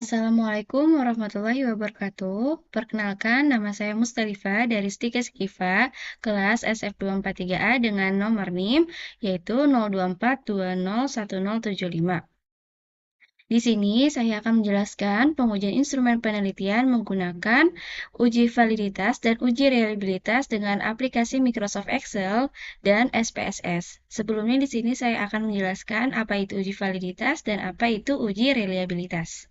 Assalamualaikum warahmatullahi wabarakatuh. Perkenalkan, nama saya Mustalifah dari Stikes Kiva, kelas SF243A dengan nomor NIM yaitu 0242010075. Di sini saya akan menjelaskan pengujian instrumen penelitian menggunakan uji validitas dan uji reliabilitas dengan aplikasi Microsoft Excel dan SPSS. Sebelumnya di sini saya akan menjelaskan apa itu uji validitas dan apa itu uji reliabilitas.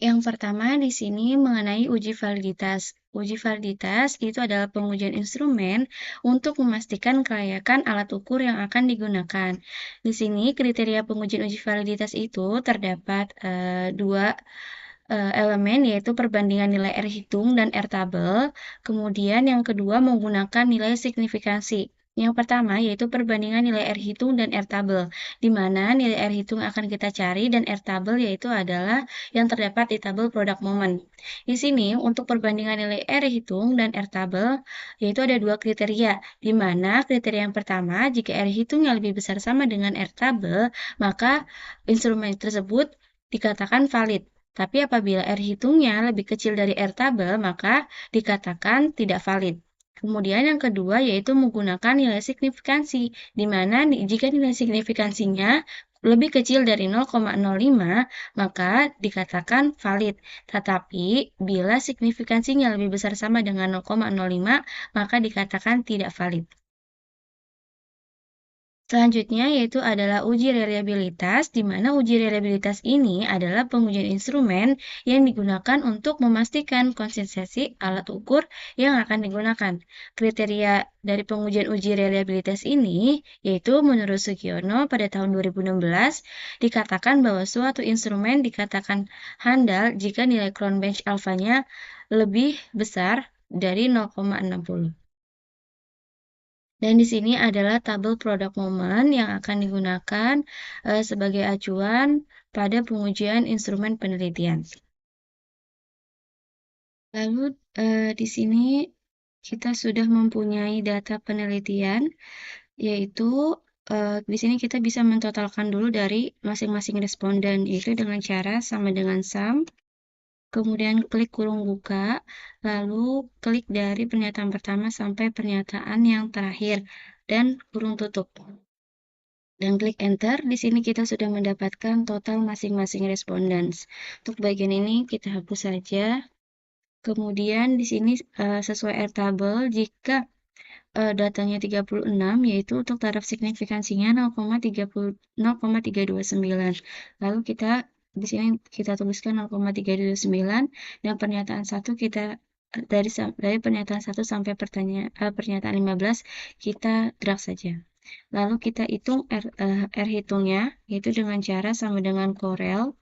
Yang pertama di sini mengenai uji validitas. Uji validitas itu adalah pengujian instrumen untuk memastikan kelayakan alat ukur yang akan digunakan. Di sini kriteria pengujian uji validitas itu terdapat dua elemen, yaitu perbandingan nilai R hitung dan R tabel. Kemudian yang kedua menggunakan nilai signifikansi. Yang pertama yaitu perbandingan nilai R hitung dan R tabel, di mana nilai R hitung akan kita cari dan R tabel yaitu adalah yang terdapat di tabel product moment. Di sini untuk perbandingan nilai R hitung dan R tabel yaitu ada dua kriteria, di mana kriteria yang pertama jika R hitungnya lebih besar sama dengan R tabel, maka instrumen tersebut dikatakan valid. Tapi apabila R hitungnya lebih kecil dari R tabel, maka dikatakan tidak valid. Kemudian yang kedua yaitu menggunakan nilai signifikansi, di mana jika nilai signifikansinya lebih kecil dari 0,05, maka dikatakan valid. Tetapi bila signifikansinya lebih besar sama dengan 0,05, maka dikatakan tidak valid. Selanjutnya yaitu adalah uji reliabilitas, di mana uji reliabilitas ini adalah pengujian instrumen yang digunakan untuk memastikan konsistensi alat ukur yang akan digunakan. Kriteria dari pengujian uji reliabilitas ini yaitu menurut Sugiono pada tahun 2016 dikatakan bahwa suatu instrumen dikatakan handal jika nilai Cronbench alfanya lebih besar dari 0,60. Dan di sini adalah tabel product moment yang akan digunakan sebagai acuan pada pengujian instrumen penelitian. Lalu di sini kita sudah mempunyai data penelitian, yaitu di sini kita bisa mentotalkan dulu dari masing-masing responden, yaitu dengan cara sama dengan sum. Kemudian klik kurung buka, lalu klik dari pernyataan pertama sampai pernyataan yang terakhir, dan kurung tutup. Dan klik enter, di sini kita sudah mendapatkan total masing-masing respondents. Untuk bagian ini kita hapus saja. Kemudian di sini sesuai R tabel, jika datanya 36, yaitu untuk taraf signifikansinya 0,329. Lalu kita di sini kita tuliskan 0,329 dan pernyataan 1 kita dari pernyataan 1 sampai pernyataan 15 kita drag saja. Lalu kita hitung R hitungnya, yaitu dengan cara sama dengan Corel,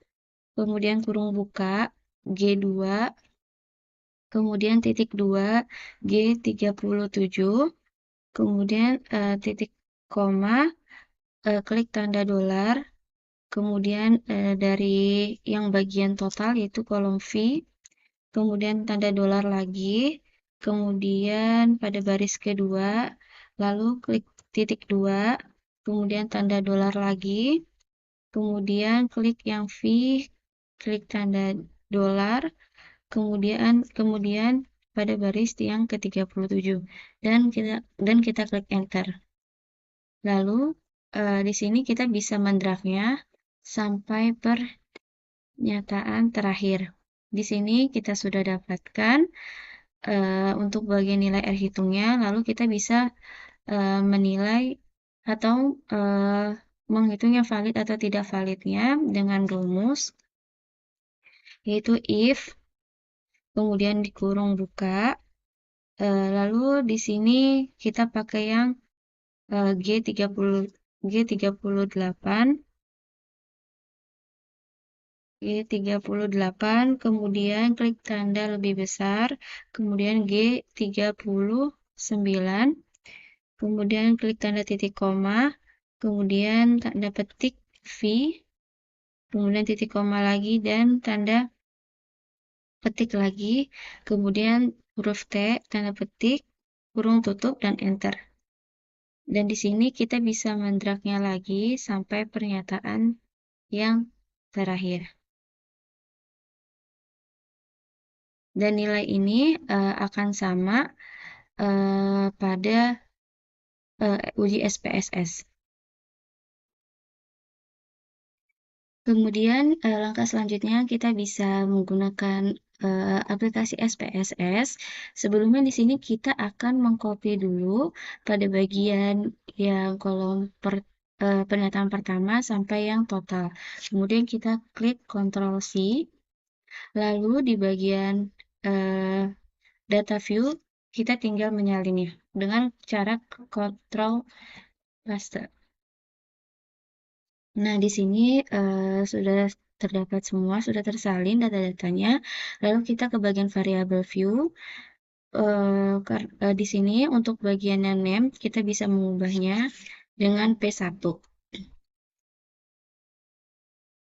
kemudian kurung buka, G2, kemudian titik 2, G37, kemudian titik koma, klik tanda dolar, kemudian dari yang bagian total yaitu kolom V, kemudian tanda dolar lagi, kemudian pada baris kedua, lalu klik titik 2, kemudian tanda dolar lagi, kemudian klik yang V, klik tanda dolar, kemudian pada baris yang ke-37 dan kita klik enter. Lalu di sini kita bisa mendragnya sampai pernyataan terakhir. Di sini kita sudah dapatkan untuk bagian nilai R hitungnya, lalu kita bisa menilai atau menghitungnya valid atau tidak validnya dengan rumus, yaitu if, kemudian dikurung buka, lalu di sini kita pakai yang G38, kemudian klik tanda lebih besar, kemudian G39, kemudian klik tanda titik koma, kemudian tanda petik V, kemudian titik koma lagi dan tanda petik lagi, kemudian huruf T, tanda petik, kurung tutup, dan enter. Dan di sini kita bisa mendragnya lagi sampai pernyataan yang terakhir. Dan nilai ini akan sama pada uji SPSS. Kemudian langkah selanjutnya kita bisa menggunakan aplikasi SPSS. Sebelumnya di sini kita akan mengcopy dulu pada bagian yang kolom pernyataan pertama sampai yang total. Kemudian kita klik Ctrl C, lalu di bagian eh, data view kita tinggal menyalinnya dengan cara Ctrl paste. Nah, di sini sudah terdapat semua, sudah tersalin data-datanya. Lalu kita ke bagian variable view. Di sini untuk bagian yang name, kita bisa mengubahnya dengan P1.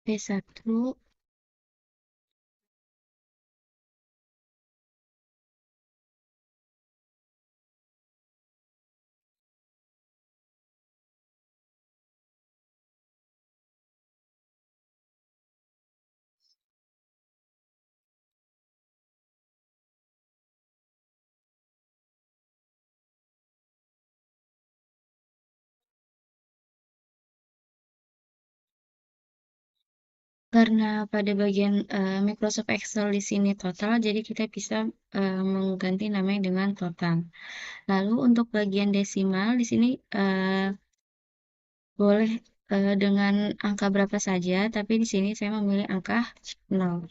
P1 karena pada bagian Microsoft Excel di sini total, jadi kita bisa mengganti namanya dengan total. Lalu untuk bagian desimal di sini boleh dengan angka berapa saja, tapi di sini saya memilih angka 0.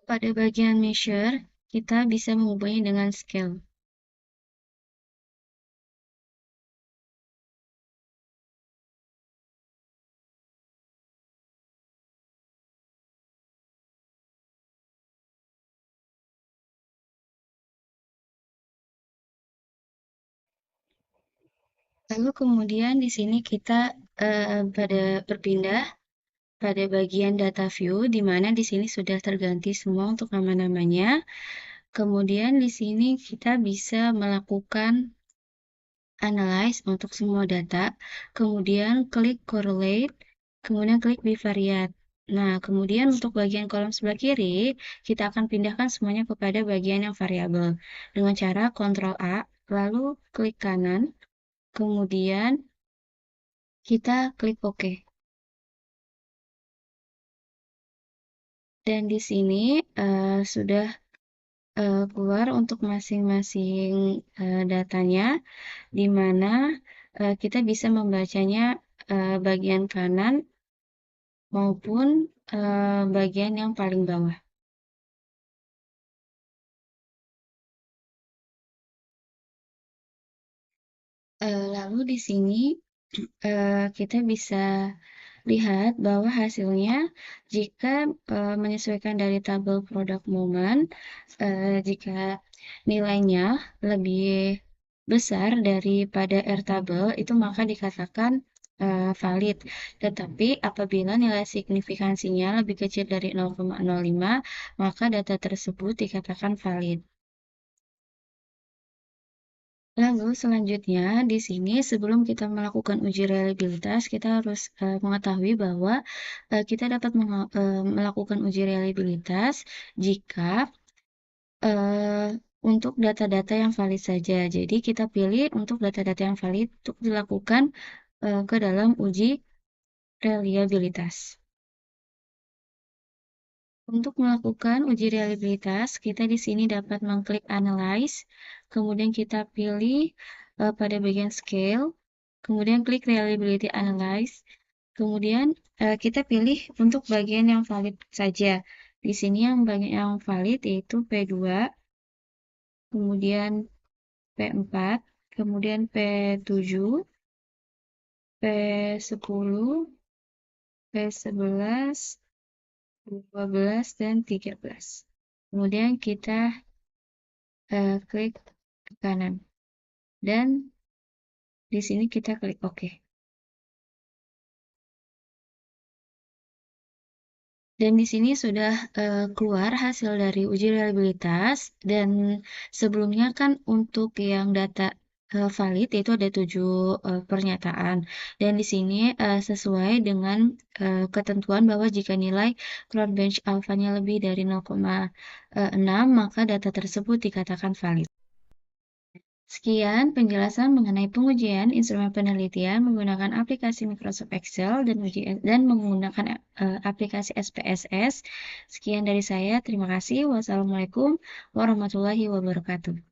Pada bagian measure, kita bisa mengubahnya dengan scale. Lalu kemudian di sini kita pada berpindah pada bagian data view, di mana di sini sudah terganti semua untuk nama-namanya. Kemudian di sini kita bisa melakukan analyze untuk semua data, kemudian klik correlate, kemudian klik bivariate. Nah, kemudian untuk bagian kolom sebelah kiri, kita akan pindahkan semuanya kepada bagian yang variabel dengan cara Ctrl A, lalu klik kanan, kemudian kita klik OK. Dan di sini sudah keluar untuk masing-masing datanya, di mana kita bisa membacanya bagian kanan maupun bagian yang paling bawah. Lalu di sini kita bisa lihat bahwa hasilnya jika menyesuaikan dari tabel produk moment, jika nilainya lebih besar daripada R tabel, itu maka dikatakan valid. Tetapi apabila nilai signifikansinya lebih kecil dari 0,05, maka data tersebut dikatakan valid. Lalu selanjutnya di sini sebelum kita melakukan uji reliabilitas, kita harus mengetahui bahwa kita dapat melakukan uji reliabilitas jika untuk data-data yang valid saja. Jadi kita pilih untuk data-data yang valid untuk dilakukan ke dalam uji reliabilitas. Untuk melakukan uji reliabilitas, kita di sini dapat mengklik Analyze, kemudian kita pilih pada bagian Scale, kemudian klik Reliability Analyze, Kemudian kita pilih untuk bagian yang valid saja. Di sini yang bagian yang valid yaitu P2, kemudian P4, kemudian P7, P10, P11, 12, dan 13. Kemudian kita klik ke kanan. Dan di sini kita klik OK. Dan di sini sudah keluar hasil dari uji reliabilitas, dan sebelumnya kan untuk yang data valid itu ada 7 pernyataan, dan di sini sesuai dengan ketentuan bahwa jika nilai crowd bench alpha-nya lebih dari 0,6 maka data tersebut dikatakan valid. Sekian penjelasan mengenai pengujian instrumen penelitian menggunakan aplikasi Microsoft Excel dan menggunakan aplikasi SPSS. Sekian dari saya, terima kasih. Wassalamualaikum warahmatullahi wabarakatuh.